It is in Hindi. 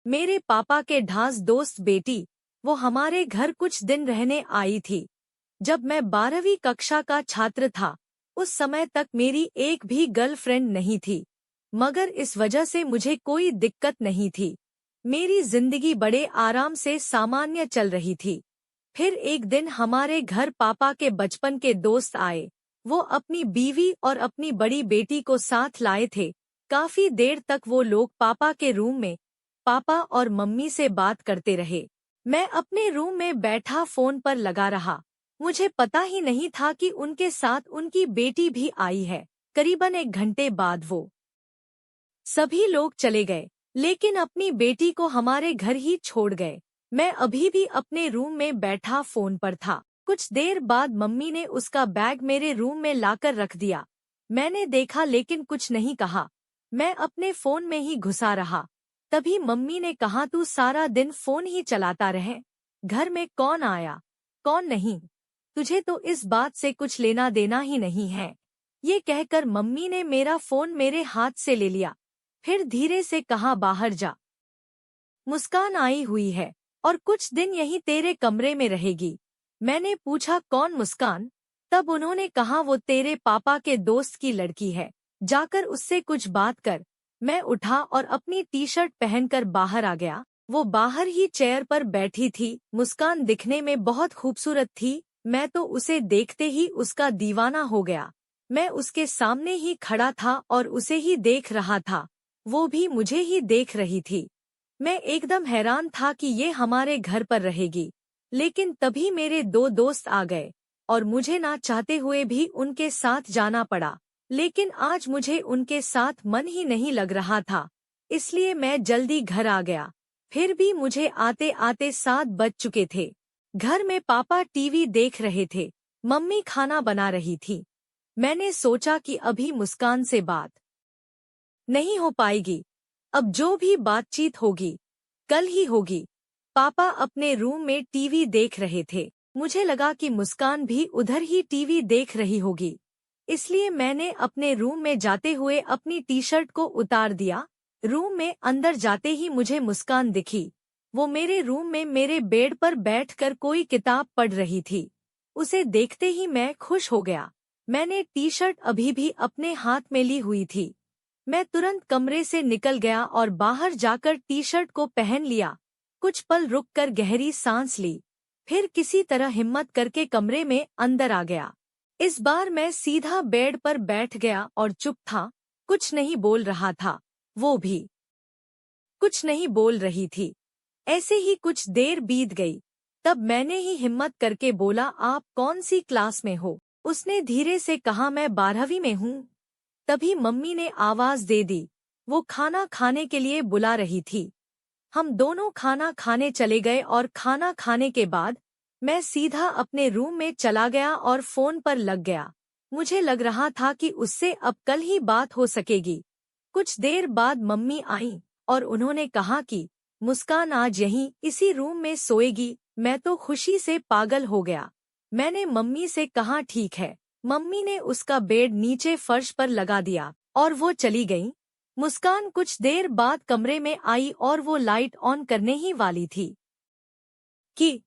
मेरे पापा के ढांस दोस्त बेटी, वो हमारे घर कुछ दिन रहने आई थी। जब मैं 12वीं कक्षा का छात्र था, उस समय तक मेरी एक भी गर्लफ्रेंड नहीं थी, मगर इस वजह से मुझे कोई दिक्कत नहीं थी। मेरी जिंदगी बड़े आराम से सामान्य चल रही थी। फिर एक दिन हमारे घर पापा के बचपन के दोस्त आए। वो अपनी बीवी और अपनी बड़ी बेटी को साथ लाए थे। काफी देर तक वो लोग पापा के रूम में पापा और मम्मी से बात करते रहे। मैं अपने रूम में बैठा फोन पर लगा रहा। मुझे पता ही नहीं था कि उनके साथ उनकी बेटी भी आई है। करीबन 1 घंटे बाद वो सभी लोग चले गए, लेकिन अपनी बेटी को हमारे घर ही छोड़ गए। मैं अभी भी अपने रूम में बैठा फोन पर था। कुछ देर बाद मम्मी ने उसका बैग मेरे रूम में लाकर रख दिया। मैंने देखा लेकिन कुछ नहीं कहा। मैं अपने फोन में ही घुसा रहा। तभी मम्मी ने कहा, तू सारा दिन फोन ही चलाता रहे, घर में कौन आया कौन नहीं, तुझे तो इस बात से कुछ लेना देना ही नहीं है। ये कहकर मम्मी ने मेरा फोन मेरे हाथ से ले लिया। फिर धीरे से कहा, बाहर जा, मुस्कान आई हुई है और कुछ दिन यहीं तेरे कमरे में रहेगी। मैंने पूछा, कौन मुस्कान? तब उन्होंने कहा, वो तेरे पापा के दोस्त की लड़की है, जाकर उससे कुछ बात कर। मैं उठा और अपनी टी शर्ट पहनकर बाहर आ गया। वो बाहर ही चेयर पर बैठी थी। मुस्कान दिखने में बहुत खूबसूरत थी। मैं तो उसे देखते ही उसका दीवाना हो गया। मैं उसके सामने ही खड़ा था और उसे ही देख रहा था। वो भी मुझे ही देख रही थी। मैं एकदम हैरान था कि ये हमारे घर पर रहेगी। लेकिन तभी मेरे 2 दोस्त आ गए और मुझे ना चाहते हुए भी उनके साथ जाना पड़ा। लेकिन आज मुझे उनके साथ मन ही नहीं लग रहा था, इसलिए मैं जल्दी घर आ गया। फिर भी मुझे आते आते 7 बज चुके थे। घर में पापा टीवी देख रहे थे, मम्मी खाना बना रही थी। मैंने सोचा कि अभी मुस्कान से बात नहीं हो पाएगी। अब जो भी बातचीत होगी कल ही होगी। पापा अपने रूम में टीवी देख रहे थे। मुझे लगा कि मुस्कान भी उधर ही टीवी देख रही होगी, इसलिए मैंने अपने रूम में जाते हुए अपनी टी शर्ट को उतार दिया। रूम में अंदर जाते ही मुझे मुस्कान दिखी। वो मेरे रूम में मेरे बेड पर बैठकर कोई किताब पढ़ रही थी। उसे देखते ही मैं खुश हो गया। मैंने टी शर्ट अभी भी अपने हाथ में ली हुई थी। मैं तुरंत कमरे से निकल गया और बाहर जाकर टी शर्ट को पहन लिया। कुछ पल रुककर गहरी सांस ली, फिर किसी तरह हिम्मत करके कमरे में अंदर आ गया। इस बार मैं सीधा बेड पर बैठ गया और चुप था। कुछ नहीं बोल रहा था, वो भी कुछ नहीं बोल रही थी। ऐसे ही कुछ देर बीत गई। तब मैंने ही हिम्मत करके बोला, आप कौन सी क्लास में हो? उसने धीरे से कहा, मैं 12वीं में हूँ। तभी मम्मी ने आवाज दे दी। वो खाना खाने के लिए बुला रही थी। हम दोनों खाना खाने चले गए और खाना खाने के बाद मैं सीधा अपने रूम में चला गया और फोन पर लग गया। मुझे लग रहा था कि उससे अब कल ही बात हो सकेगी। कुछ देर बाद मम्मी आई और उन्होंने कहा कि मुस्कान आज यहीं इसी रूम में सोएगी। मैं तो खुशी से पागल हो गया। मैंने मम्मी से कहा, ठीक है। मम्मी ने उसका बेड नीचे फर्श पर लगा दिया और वो चली गई। मुस्कान कुछ देर बाद कमरे में आई और वो लाइट ऑन करने ही वाली थी कि